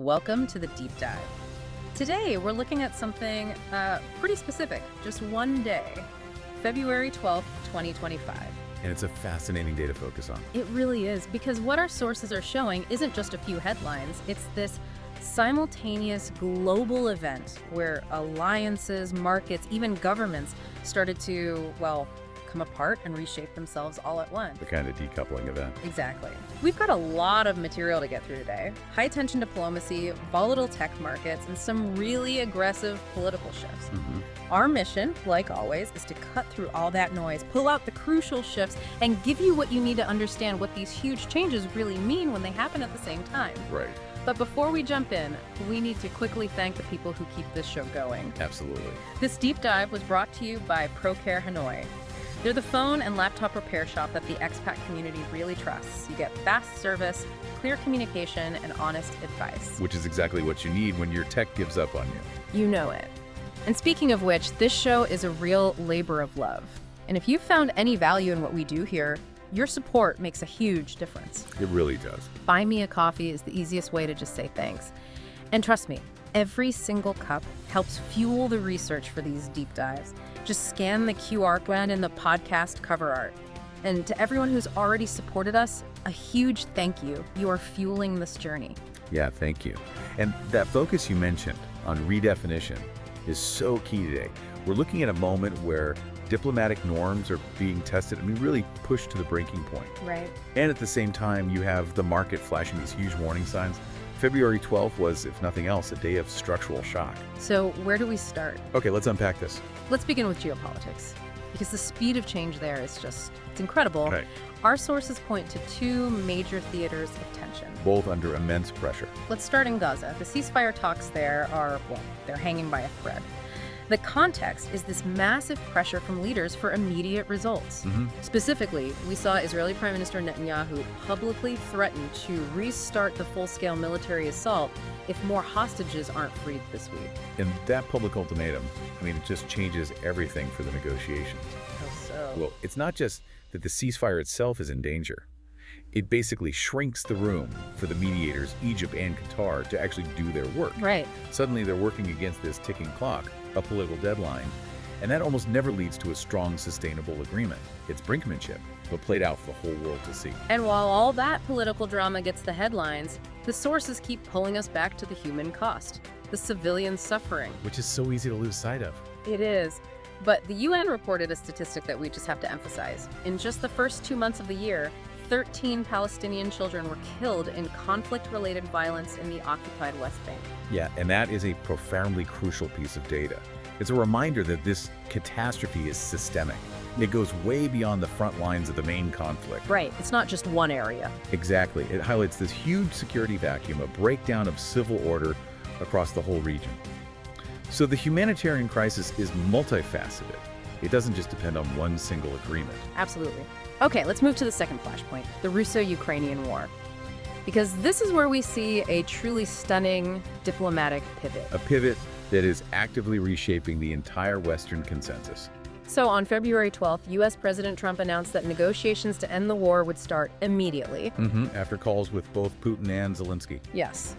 Welcome to the Deep Dive. Today, we're looking at something pretty specific, just one day, February 12th, 2025. And it's a fascinating day to focus on. It really is, because what our sources are showing isn't just a few headlines, it's this simultaneous global event where alliances, markets, even governments started to, come apart and reshape themselves all at once. The kind of decoupling event. Exactly. We've got a lot of material to get through today. High-tension diplomacy, volatile tech markets, and some really aggressive political shifts. Our mission, like always, is to cut through all that noise, pull out the crucial shifts, and give you what you need to understand what these huge changes really mean when they happen at the same time. Right. But before we jump in, we need to quickly thank the people who keep this show going. Absolutely. This deep dive was brought to you by ProCare Hanoi. They're the phone and laptop repair shop that the expat community really trusts. You get fast service, clear communication, and honest advice. Which is exactly what you need when your tech gives up on you. You know it. And speaking of which, this show is a real labor of love. And if you've found any value in what we do here, your support makes a huge difference. It really does. Buy me a coffee is the easiest way to just say thanks. And trust me, every single cup helps fuel the research for these deep dives. Just scan the QR code in the podcast cover art. And to everyone who's already supported us, a huge thank you. You are fueling this journey. Yeah, thank you. And that focus you mentioned on redefinition is so key today. We're looking at a moment where diplomatic norms are being tested, really pushed to the breaking point. Right. And at the same time, you have the market flashing these huge warning signs. February 12th was, if nothing else, a day of structural shock. So where do we start? Okay, let's unpack this. Let's begin with geopolitics, because the speed of change there is it's incredible. Right. Our sources point to two major theaters of tension. Both under immense pressure. Let's start in Gaza. The ceasefire talks there they're hanging by a thread. The context is this massive pressure from leaders for immediate results. Specifically, we saw Israeli Prime Minister Netanyahu publicly threaten to restart the full-scale military assault if more hostages aren't freed this week. And that public ultimatum, it just changes everything for the negotiations. How so? Well, it's not just that the ceasefire itself is in danger. It basically shrinks the room for the mediators, Egypt and Qatar, to actually do their work. Right. Suddenly they're working against this ticking clock, a political deadline, and that almost never leads to a strong, sustainable agreement. It's brinkmanship, but played out for the whole world to see. And while all that political drama gets the headlines, the sources keep pulling us back to the human cost, the civilian suffering. Which is so easy to lose sight of. It is. But the UN reported a statistic that we just have to emphasize. In just the first 2 months of the year, 13 Palestinian children were killed in conflict-related violence in the occupied West Bank. Yeah, and that is a profoundly crucial piece of data. It's a reminder that this catastrophe is systemic. It goes way beyond the front lines of the main conflict. Right, it's not just one area. Exactly. It highlights this huge security vacuum, a breakdown of civil order across the whole region. So the humanitarian crisis is multifaceted. It doesn't just depend on one single agreement. Absolutely. Okay, let's move to the second flashpoint, the Russo-Ukrainian war. Because this is where we see a truly stunning diplomatic pivot. A pivot that is actively reshaping the entire Western consensus. So on February 12th, U.S. President Trump announced that negotiations to end the war would start immediately. After calls with both Putin and Zelensky. Yes.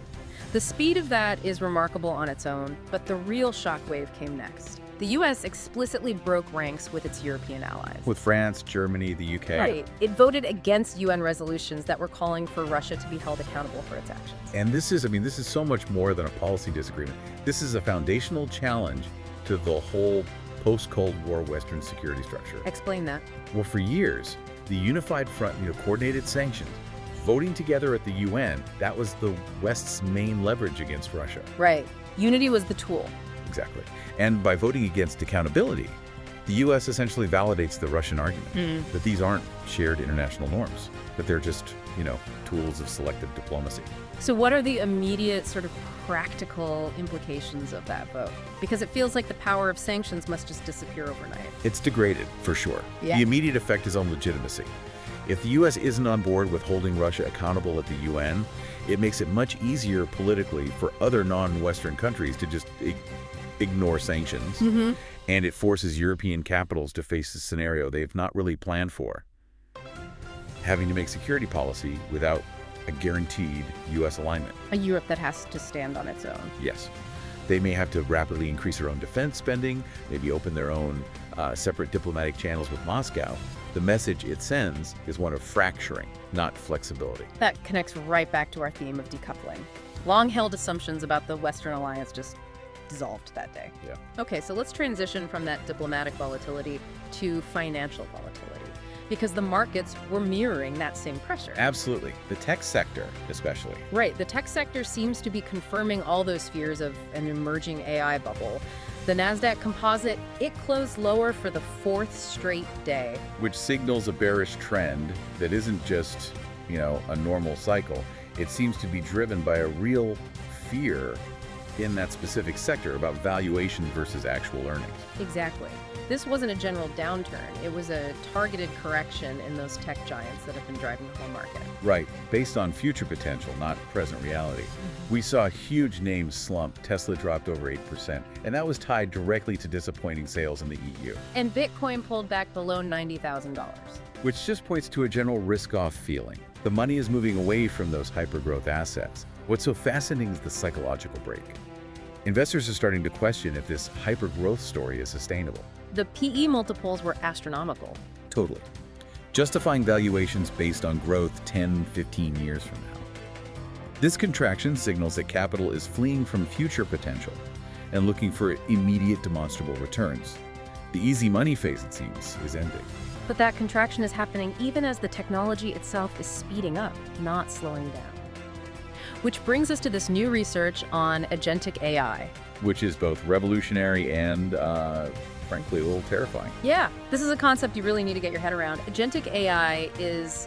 The speed of that is remarkable on its own, but the real shockwave came next. The U.S. explicitly broke ranks with its European allies. With France, Germany, the UK. Right. It voted against UN resolutions that were calling for Russia to be held accountable for its actions. And this is so much more than a policy disagreement. This is a foundational challenge to the whole post-Cold War Western security structure. Explain that. Well, for years, the unified front, coordinated sanctions, voting together at the UN, that was the West's main leverage against Russia. Right. Unity was the tool. Exactly. And by voting against accountability, the U.S. essentially validates the Russian argument that these aren't shared international norms, that they're just, tools of selective diplomacy. So what are the immediate sort of practical implications of that vote? Because it feels like the power of sanctions must just disappear overnight. It's degraded, for sure. Yeah. The immediate effect is on legitimacy. If the U.S. isn't on board with holding Russia accountable at the UN, it makes it much easier politically for other non-Western countries to just ignore sanctions. And it forces European capitals to face a scenario they've not really planned for, having to make security policy without a guaranteed U.S. alignment. A Europe that has to stand on its own. Yes. They may have to rapidly increase their own defense spending, maybe open their own separate diplomatic channels with Moscow. The message it sends is one of fracturing, not flexibility. That connects right back to our theme of decoupling. Long-held assumptions about the Western alliance just dissolved that day. Yeah. Okay, so let's transition from that diplomatic volatility to financial volatility, because the markets were mirroring that same pressure. Absolutely. The tech sector, especially. Right, the tech sector seems to be confirming all those fears of an emerging AI bubble. The NASDAQ composite, it closed lower for the fourth straight day. Which signals a bearish trend that isn't just, a normal cycle. It seems to be driven by a real fear in that specific sector about valuation versus actual earnings. Exactly. This wasn't a general downturn. It was a targeted correction in those tech giants that have been driving the whole market. Right, based on future potential, not present reality. We saw huge names slump. Tesla dropped over 8%, and that was tied directly to disappointing sales in the EU. And Bitcoin pulled back below $90,000. Which just points to a general risk-off feeling. The money is moving away from those hyper-growth assets. What's so fascinating is the psychological break. Investors are starting to question if this hyper-growth story is sustainable. The PE multiples were astronomical. Totally. Justifying valuations based on growth 10, 15 years from now. This contraction signals that capital is fleeing from future potential and looking for immediate demonstrable returns. The easy money phase, it seems, is ending. But that contraction is happening even as the technology itself is speeding up, not slowing down. Which brings us to this new research on agentic AI. Which is both revolutionary and, frankly, a little terrifying. Yeah, this is a concept you really need to get your head around. Agentic AI is,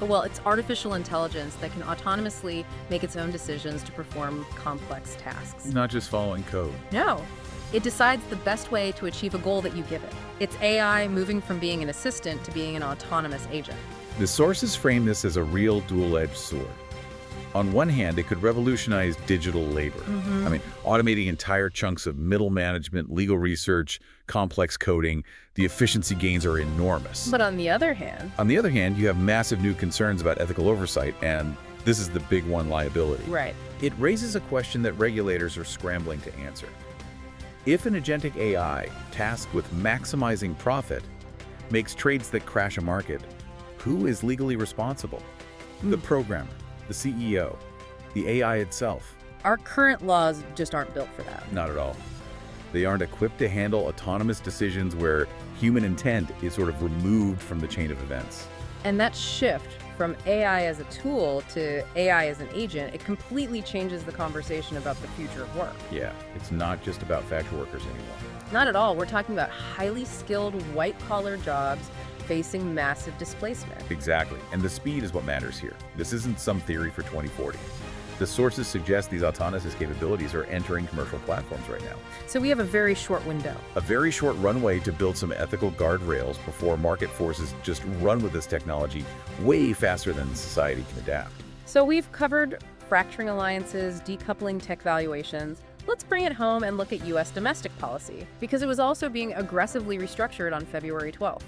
it's artificial intelligence that can autonomously make its own decisions to perform complex tasks. Not just following code. No. It decides the best way to achieve a goal that you give it. It's AI moving from being an assistant to being an autonomous agent. The sources frame this as a real dual-edged sword. On one hand, it could revolutionize digital labor. Automating entire chunks of middle management, legal research, complex coding. The efficiency gains are enormous. But on the other hand, you have massive new concerns about ethical oversight, and this is the big one, liability. Right. It raises a question that regulators are scrambling to answer. If an agentic AI tasked with maximizing profit makes trades that crash a market, who is legally responsible? The programmer, the CEO, the AI itself. Our current laws just aren't built for that. Not at all. They aren't equipped to handle autonomous decisions where human intent is sort of removed from the chain of events. And that shift from AI as a tool to AI as an agent, it completely changes the conversation about the future of work. Yeah, it's not just about factory workers anymore. Not at all. We're talking about highly skilled white-collar jobs facing massive displacement. Exactly. And the speed is what matters here. This isn't some theory for 2040. The sources suggest these autonomous capabilities are entering commercial platforms right now. So we have a very short window. A very short runway to build some ethical guardrails before market forces just run with this technology way faster than society can adapt. So we've covered fracturing alliances, decoupling tech valuations. Let's bring it home and look at U.S. domestic policy, because it was also being aggressively restructured on February 12th.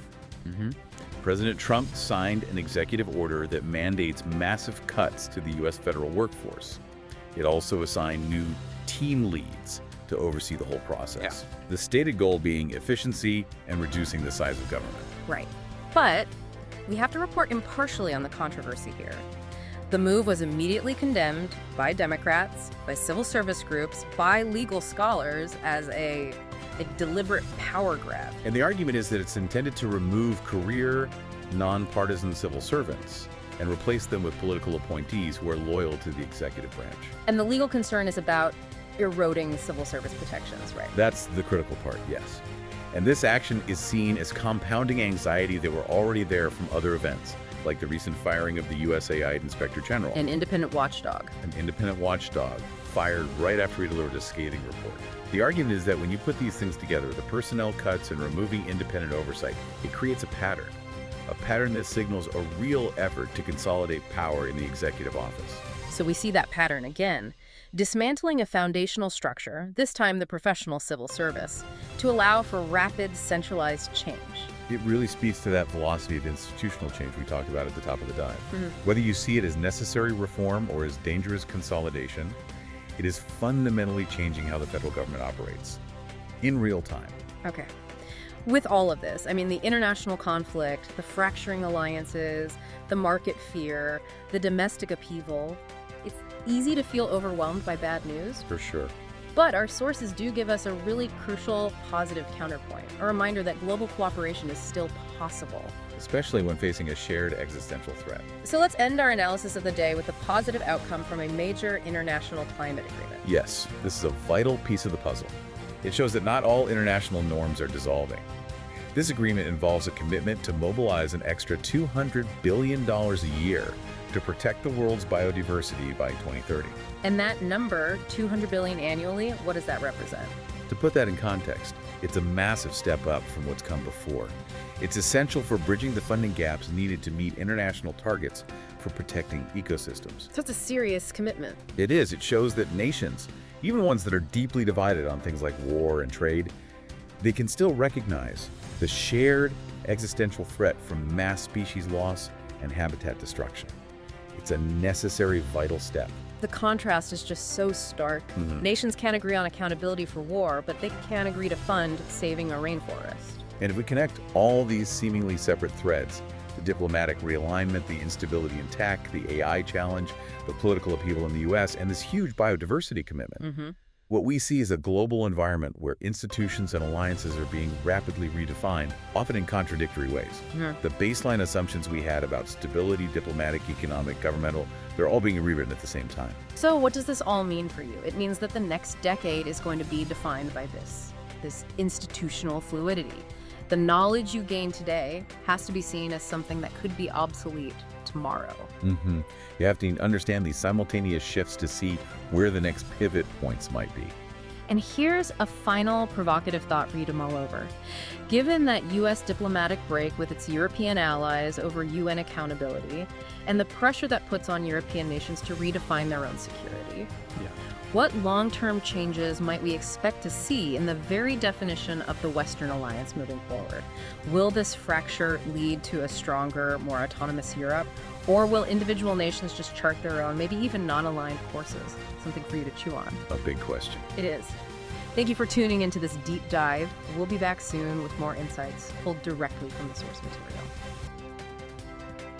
President Trump signed an executive order that mandates massive cuts to the U.S. federal workforce. It also assigned new team leads to oversee the whole process. Yeah. The stated goal being efficiency and reducing the size of government. Right. But we have to report impartially on the controversy here. The move was immediately condemned by Democrats, by civil service groups, by legal scholars as a deliberate power grab. And the argument is that it's intended to remove career, nonpartisan civil servants and replace them with political appointees who are loyal to the executive branch. And the legal concern is about eroding civil service protections, right? That's the critical part, yes. And this action is seen as compounding anxiety that were already there from other events, like the recent firing of the USAID Inspector General. An independent watchdog. An independent watchdog fired right after he delivered a scathing report. The argument is that when you put these things together, the personnel cuts and removing independent oversight, it creates a pattern that signals a real effort to consolidate power in the executive office. So we see that pattern again, dismantling a foundational structure, this time the professional civil service, to allow for rapid, centralized change. It really speaks to that velocity of institutional change we talked about at the top of the dive. Whether you see it as necessary reform or as dangerous consolidation, it is fundamentally changing how the federal government operates in real time. Okay. With all of this, I mean, the international conflict, the fracturing alliances, the market fear, the domestic upheaval, it's easy to feel overwhelmed by bad news. For sure. But our sources do give us a really crucial positive counterpoint, a reminder that global cooperation is still possible. Especially when facing a shared existential threat. So let's end our analysis of the day with a positive outcome from a major international climate agreement. Yes, this is a vital piece of the puzzle. It shows that not all international norms are dissolving. This agreement involves a commitment to mobilize an extra $200 billion a year to protect the world's biodiversity by 2030. And that number, $200 billion annually, what does that represent? To put that in context, it's a massive step up from what's come before. It's essential for bridging the funding gaps needed to meet international targets for protecting ecosystems. So it's a serious commitment. It is. It shows that nations, even ones that are deeply divided on things like war and trade, they can still recognize the shared existential threat from mass species loss and habitat destruction. It's a necessary, vital step. The contrast is just so stark. Nations can't agree on accountability for war, but they can agree to fund saving a rainforest. And if we connect all these seemingly separate threads, the diplomatic realignment, the instability in tech, the AI challenge, the political upheaval in the U.S., and this huge biodiversity commitment, what we see is a global environment where institutions and alliances are being rapidly redefined, often in contradictory ways. The baseline assumptions we had about stability, diplomatic, economic, governmental, they're all being rewritten at the same time. So what does this all mean for you? It means that the next decade is going to be defined by this institutional fluidity. The knowledge you gain today has to be seen as something that could be obsolete tomorrow. You have to understand these simultaneous shifts to see where the next pivot points might be. And here's a final provocative thought for you to mull over. Given that U.S. diplomatic break with its European allies over UN accountability and the pressure that puts on European nations to redefine their own security, what long-term changes might we expect to see in the very definition of the Western alliance moving forward? Will this fracture lead to a stronger, more autonomous Europe? Or will individual nations just chart their own, maybe even non-aligned courses? Something for you to chew on. A big question. It is. Thank you for tuning into this deep dive. We'll be back soon with more insights pulled directly from the source material.